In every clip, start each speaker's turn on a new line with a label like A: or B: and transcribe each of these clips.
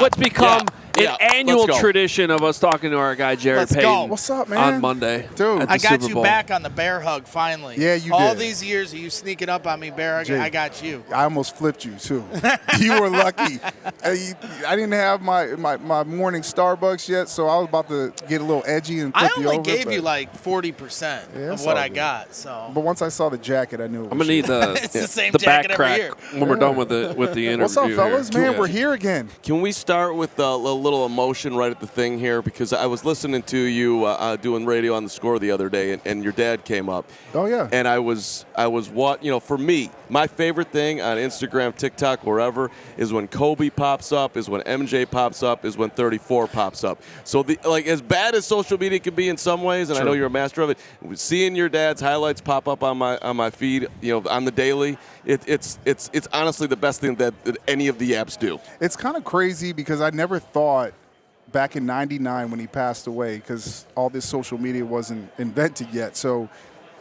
A: what's become an annual tradition of us talking to our guy Jarrett Payton.
B: What's up, man?
A: On Monday,
B: dude.
C: I got you back on the bear hug finally.
B: Yeah, you did.
C: All these years of you sneaking up on me, bear hug. I got you.
B: I almost flipped you too. You were lucky. I didn't have my morning Starbucks yet, so I was about to get a little edgy and flip you over.
C: I only gave you like 40% of what I got. So,
B: but once I saw the jacket, I knew it was
A: I'm gonna need the
C: it's the same
A: the
C: jacket
A: back
C: every
A: crack
C: year.
A: when we're done with the interview.
B: What's up, fellas?
A: Here.
B: Man, we're here again.
D: Can we start with a little emotion right at the thing here? Because I was listening to you doing radio on the Score the other day, and your dad came up.
B: Oh yeah.
D: And I was for me, my favorite thing on Instagram, TikTok, wherever is when Kobe pops up, is when MJ pops up, is when 34 pops up. So as bad as social media can be in some ways, and I know you're a master of it, seeing your dad's highlights pop up on my feed, on the daily, it's honestly the best thing that any of the apps do.
B: It's kind of crazy because I never thought back in '99 when he passed away, because all this social media wasn't invented yet. So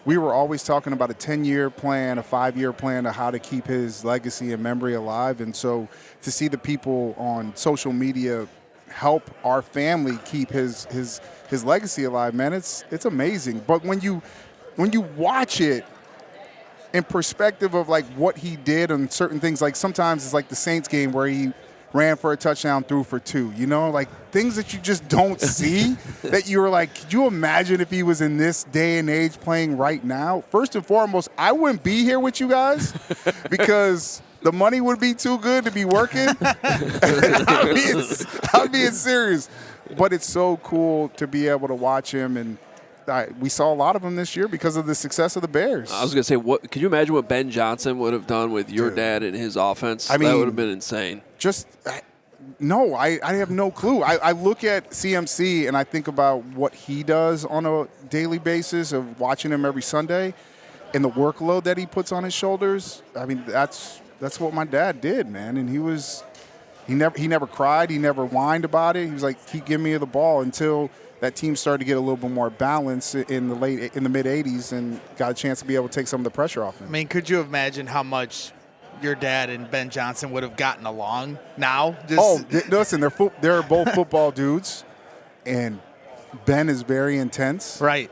B: we were always talking about a 10-year plan, a 5-year plan of how to keep his legacy and memory alive. And so to see the people on social media help our family keep his legacy alive, man, it's amazing. But when you watch it in perspective of like what he did on certain things, like sometimes it's like the Saints game where he ran for a touchdown, threw for 2, like things that you just don't see that you were like, could you imagine if he was in this day and age playing right now? First and foremost, I wouldn't be here with you guys because the money would be too good to be working. I'm being serious. But it's so cool to be able to watch him, and we saw a lot of them this year because of the success of the Bears.
A: I was going to say, could you imagine what Ben Johnson would have done with your dad and his offense?
B: I mean,
A: that would have been insane.
B: No, I have no clue. I look at CMC and I think about what he does on a daily basis of watching him every Sunday and the workload that he puts on his shoulders. I mean, that's what my dad did, man. And he never cried. He never whined about it. He was like, keep giving me the ball until that team started to get a little bit more balance in the mid 80s and got a chance to be able to take some of the pressure off him.
C: I mean, could you imagine how much your dad and Ben Johnson would have gotten along now?
B: Listen, they're both football dudes, and Ben is very intense.
C: Right.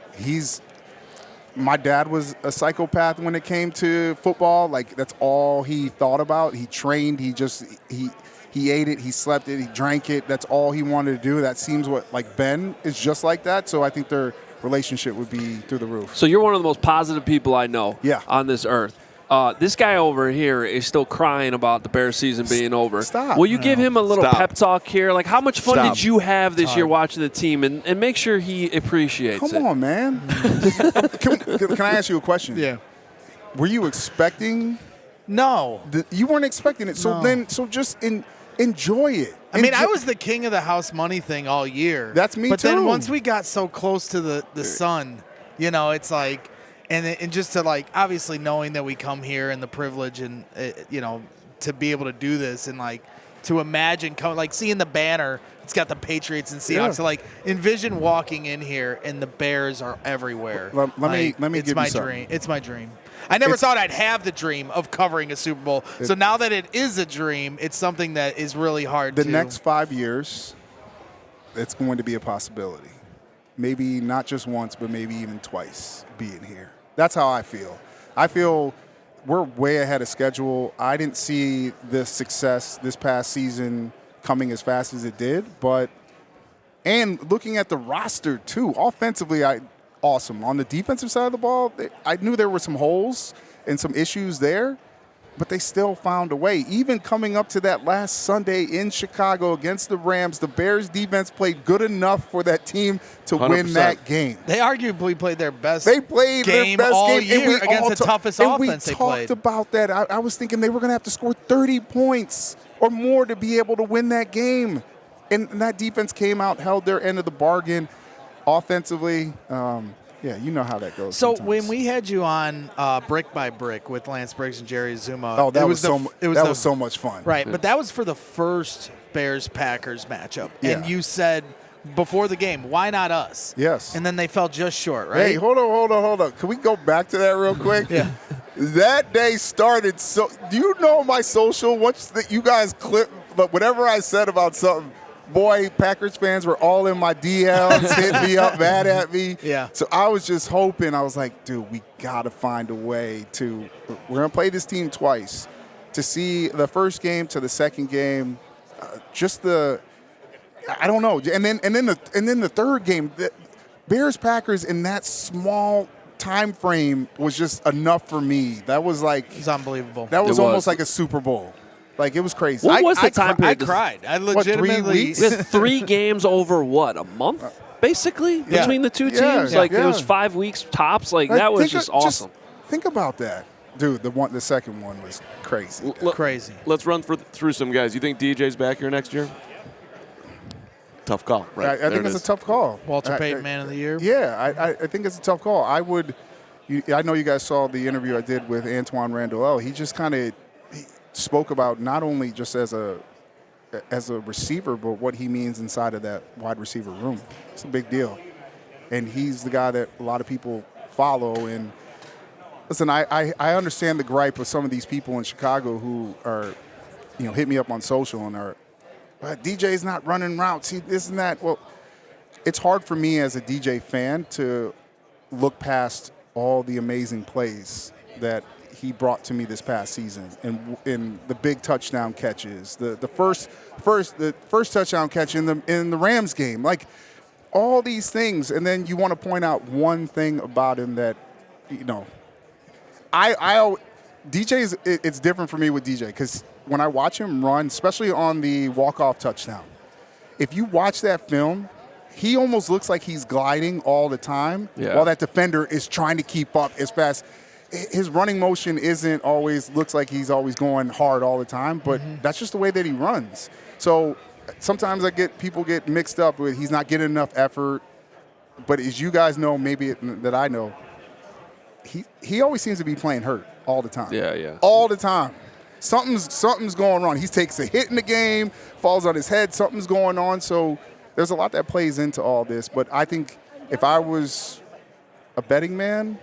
B: My dad was a psychopath when it came to football. Like, that's all he thought about. He trained. He ate it, he slept it, he drank it. That's all he wanted to do. That seems like Ben is just like that. So I think their relationship would be through the roof.
A: So you're one of the most positive people I know on this earth. This guy over here is still crying about the Bears season being over.
B: Stop.
A: Will you give him a little pep talk here? Like, how much fun did you have this year watching the team? And make sure he appreciates it.
B: Come on, man. Can I ask you a question?
C: Yeah.
B: Were you expecting?
C: No.
B: You weren't expecting it. So just enjoy it.
C: I mean, I was the king of the house money thing all year.
B: That's me too.
C: But then once we got so close to the sun, it's like, and just to like, obviously knowing that we come here and the privilege and, to be able to do this and like to imagine seeing the banner, it's got the Patriots and Seahawks. Yeah. So like envision walking in here and the Bears are everywhere.
B: Let me give you something.
C: Dream. It's my dream. I never thought I'd have the dream of covering a Super Bowl. So now that it is a dream, it's something that is really hard to.
B: The next 5 years, it's going to be a possibility. Maybe not just once, but maybe even twice being here. That's how I feel. I feel we're way ahead of schedule. I didn't see the success this past season coming as fast as it did. And looking at the roster, too, offensively, awesome. On the defensive side of the ball, I knew there were some holes and some issues there, but they still found a way. Even coming up to that last Sunday in Chicago against the Rams, the Bears defense played good enough for that team to
D: 100%.
B: win that game.
C: They arguably played their best
B: They played
C: game
B: their best
C: all
B: game
C: year against the toughest offense they played.
B: We talked about that. I was thinking they were going to have to score 30 points or more to be able to win that game. And that defense came out, held their end of the bargain. Offensively, you know how that goes.
C: So
B: sometimes.
C: when we had you on Brick by Brick with Lance Briggs and Jerry Zuma,
B: that was so much fun.
C: Right, but that was for the first Bears-Packers matchup.
B: Yeah.
C: And you said before the game, why not us?
B: Yes.
C: And then they fell just short, right?
B: Hey, hold on. Can we go back to that real quick?
C: Yeah.
B: That day started do you know my social, once that you guys whatever I said about something, boy, Packers fans were all in my DMs, hitting me up, mad at me.
C: Yeah.
B: So I was just hoping. I was like, dude, we got to find a way to – we're going to play this team twice. To see the first game to the second game, I don't know. And then the third game, the Bears-Packers in that small – time frame was just enough for me. That was like
C: it's unbelievable.
B: That was almost like a Super Bowl. Like, it was crazy.
A: What was the time period?
C: I cried. I legitimately.
B: 3 weeks?
A: With 3 games over what, a month, basically, between the two teams. It was 5 weeks tops. Like, that was just awesome.
B: Think about that, dude. The second one was crazy.
C: Crazy.
D: Let's run through some guys. You think DJ's back here next year? Tough call, right?
B: I think it's a tough call.
C: Walter Payton, Man of the Year.
B: Yeah, I think it's a tough call. I know you guys saw the interview I did with Antoine Randall. He just kind of spoke about not only just as a receiver, but what he means inside of that wide receiver room. It's a big deal. And he's the guy that a lot of people follow. And listen, I understand the gripe of some of these people in Chicago who are, hit me up on social and are, but DJ's not running routes. This and that. Well, it's hard for me as a DJ fan to look past all the amazing plays that he brought to me this past season, and in the big touchdown catches, the first touchdown catch in the Rams game, like all these things. And then you want to point out one thing about him that, DJ's. It's different for me with DJ because when I watch him run, especially on the walk-off touchdown, if you watch that film, he almost looks like he's gliding all the time while that defender is trying to keep up as fast. His running motion looks like he's always going hard all the time, but that's just the way that he runs. So sometimes people get mixed up with he's not getting enough effort. But as you guys know, that I know, he always seems to be playing hurt all the time.
A: Yeah.
B: All the time. Something's going wrong. He takes a hit in the game, falls on his head, something's going on. So there's a lot that plays into all this. But I think if I was a betting man,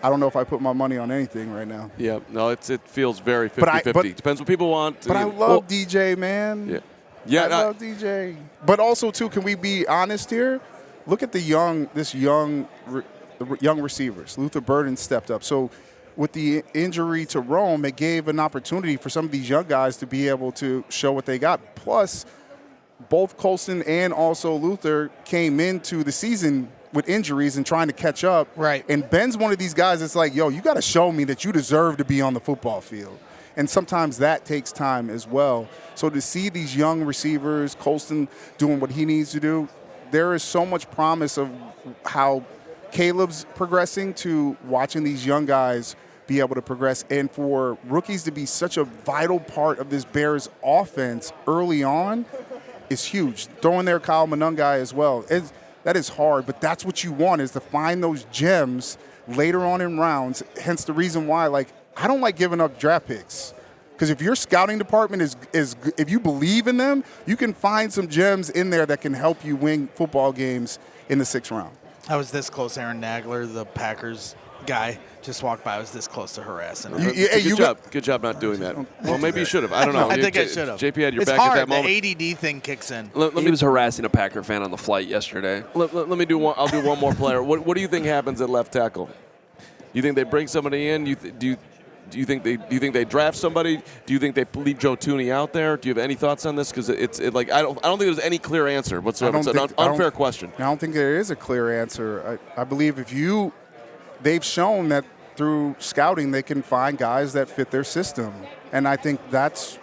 B: I don't know if I put my money on anything right now.
D: Yeah, no, it feels very 50-50. Depends what people want.
B: But I love DJ, man.
D: Yeah,
B: I love DJ. But also, too, can we be honest here? Look at the young receivers. Luther Burden stepped up. So with the injury to Rome, it gave an opportunity for some of these young guys to be able to show what they got. Plus, both Colston and also Luther came into the season with injuries and trying to catch up.
C: Right.
B: And Ben's one of these guys that's like, yo, you got to show me that you deserve to be on the football field. And sometimes that takes time as well. So to see these young receivers, Colston doing what he needs to do, there is so much promise of how Caleb's progressing to watching these young guys be able to progress. And for rookies to be such a vital part of this Bears offense early on is huge. Throwing there Kyle Monungai as well. That is hard, but that's what you want, is to find those gems later on in rounds. Hence the reason why, I don't like giving up draft picks. Because if your scouting department is if you believe in them, you can find some gems in there that can help you win football games in the 6th round.
C: I was this close. Aaron Nagler, the Packers guy, just walked by. I was this close to harassing him.
D: Good job not doing that. Well, maybe you should have. I don't know.
C: I think I should have.
D: JP had your back
C: hard.
D: at that moment.
C: The ADD thing kicks in.
A: He was harassing a Packer fan on the flight yesterday.
D: Let me do one. I'll do one more player. What do you think happens at left tackle? You think they bring somebody in? Do you think they draft somebody? Do you think they leave Joe Tooney out there? Do you have any thoughts on this? Because I don't think there's any clear answer whatsoever. It's an unfair question.
B: I don't think there is a clear answer. I believe they've shown that through scouting they can find guys that fit their system, and I think that's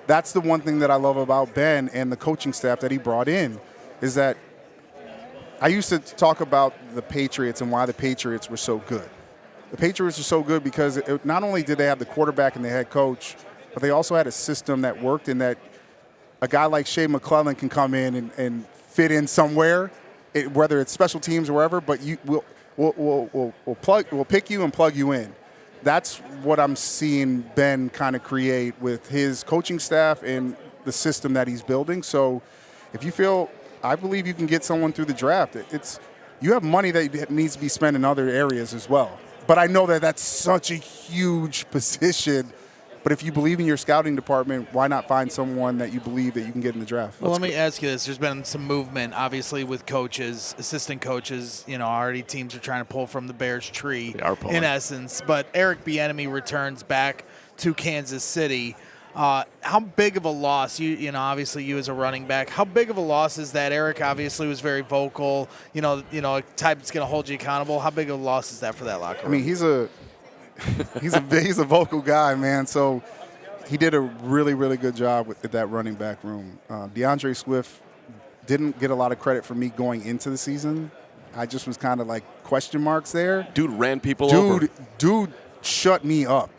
B: the one thing that I love about Ben and the coaching staff that he brought in, is that I used to talk about the Patriots and why the Patriots were so good. The Patriots are so good because not only did they have the quarterback and the head coach, but they also had a system that worked, and that a guy like Shea McClellan can come in and fit in somewhere, whether it's special teams or wherever, but we'll pick you and plug you in. That's what I'm seeing Ben kind of create with his coaching staff and the system that he's building. So I believe you can get someone through the draft. You have money that needs to be spent in other areas as well. But I know that that's such a huge position But if you believe in your scouting department, why not find someone that you believe that you can get in the draft?
C: Well, let me ask you this. There's been some movement, obviously, with coaches, assistant coaches. Already teams are trying to pull from the Bears tree, in essence. But Eric Bieniemy returns back to Kansas City. How big of a loss, obviously you as a running back, how big of a loss is that? Eric obviously was very vocal, a type that's going to hold you accountable. How big of a loss is that for that locker room?
B: I mean, he's a vocal guy, man. So he did a really, really good job with that running back room. DeAndre Swift didn't get a lot of credit for me going into the season. I just was kind of like question marks there.
D: Dude ran people over.
B: Dude shut me up.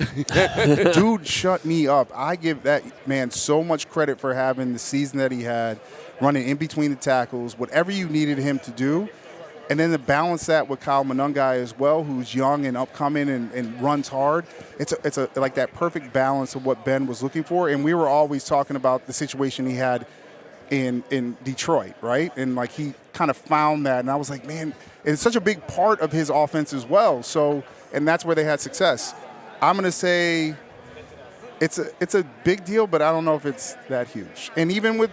B: Dude shut me up. I give that man so much credit for having the season that he had, running in between the tackles, whatever you needed him to do. And then to balance that with Kyle Monungai as well, who's young and upcoming and runs hard. It's like that perfect balance of what Ben was looking for. And we were always talking about the situation he had in Detroit, right? And like he kind of found that. And I was like, man, it's such a big part of his offense as well. So, and that's where they had success. I'm going to say it's a big deal, but I don't know if it's that huge. And even with,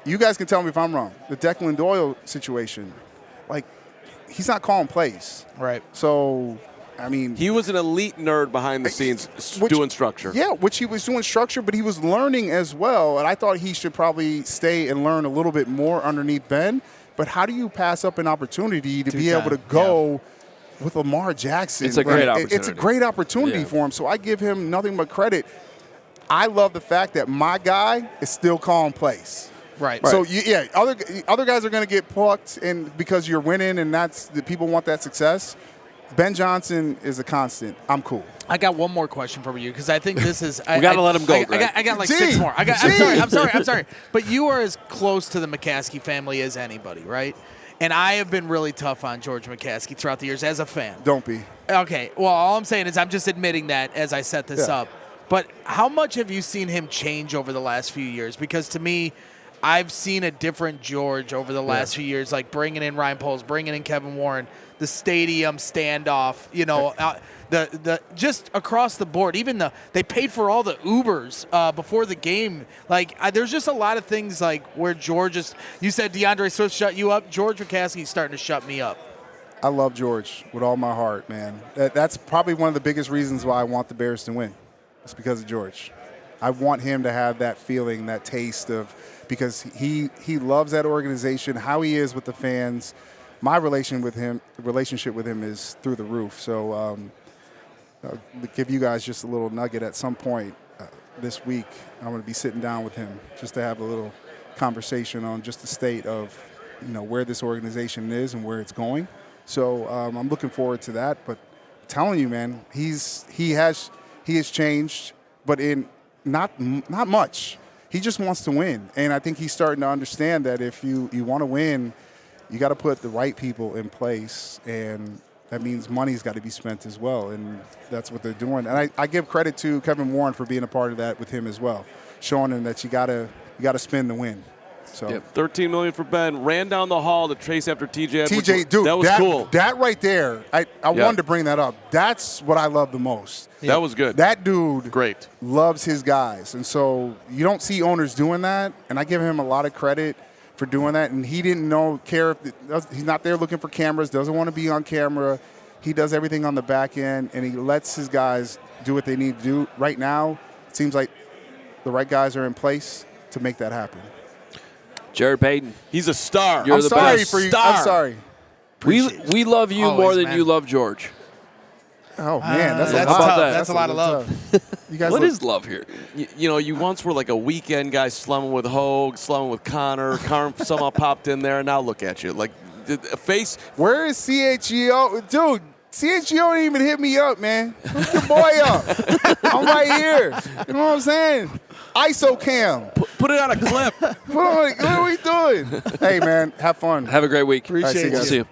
B: you guys can tell me if I'm wrong, the Declan Doyle situation, like, he's not calling plays.
C: Right.
B: So, I mean.
D: He was an elite nerd behind the scenes doing structure.
B: Yeah, which he was doing structure, but he was learning as well. And I thought he should probably stay and learn a little bit more underneath Ben. But how do you pass up an opportunity to be able to go with Lamar Jackson?
A: It's a great opportunity.
B: It's a great opportunity for him. So I give him nothing but credit. I love the fact that my guy is still calling plays.
C: Right.
B: So, other guys are going to get plucked because you're winning, and the people want that success. Ben Johnson is a constant. I'm cool.
C: I got one more question for you because I think this is.
A: We got to let him go.
C: I got like 6 more. I'm sorry. But you are as close to the McCaskey family as anybody, right? And I have been really tough on George McCaskey throughout the years as a fan.
B: Don't be.
C: Okay. Well, all I'm saying is I'm just admitting that as I set this up. But how much have you seen him change over the last few years? Because to me, I've seen a different George over the last few years, like bringing in Ryan Poles, bringing in Kevin Warren, the stadium standoff, the just across the board. Even they paid for all the Ubers before the game. Like there's just a lot of things like where George is. You said DeAndre Swift shut you up. George McCaskey's starting to shut me up.
B: I love George with all my heart, man. That's probably one of the biggest reasons why I want the Bears to win. It's because of George. I want him to have that feeling, that taste of. Because he loves that organization, how he is with the fans. My relationship with him is through the roof. So I'll give you guys just a little nugget at some point this week. I'm going to be sitting down with him just to have a little conversation on just the state of where this organization is and where it's going. So I'm looking forward to that. But I'm telling you, man, he has changed, but in not much. He just wants to win, and I think he's starting to understand that if you want to win, you got to put the right people in place, and that means money's got to be spent as well, and that's what they're doing. And I give credit to Kevin Warren for being a part of that with him as well, showing him that you got to spend to win. So
D: $13 million for Ben. Ran down the hall to chase after TJ.
B: Dude,
D: that was cool.
B: That right there, I wanted to bring that up. That's what I love the most.
D: That was good.
B: That dude
D: great
B: loves his guys. And so you don't see owners doing that. And I give him a lot of credit for doing that. And he didn't care if he's not there looking for cameras, doesn't want to be on camera. He does everything on the back end, and he lets his guys do what they need to do. Right now, it seems like the right guys are in place to make that happen.
A: Jarrett Payton.
D: He's a star.
A: You're the best.
B: I'm sorry.
A: We love you more than you love George.
B: Oh, man, that's
C: a lot. That's a lot of love.
A: You guys is love here?
D: You once were like a weekend guy slumming with Hogue, slumming with Connor. Carm somehow popped in there, and now look at you. Like, a face.
B: Where is CHGO? Dude, CHGO didn't even hit me up, man. Hook your boy up. I'm right here. You know what I'm saying? ISO cam.
D: Put it on a clip.
B: What are we doing? Hey, man, have fun.
A: Have a great week.
C: Appreciate
B: you.
A: See you.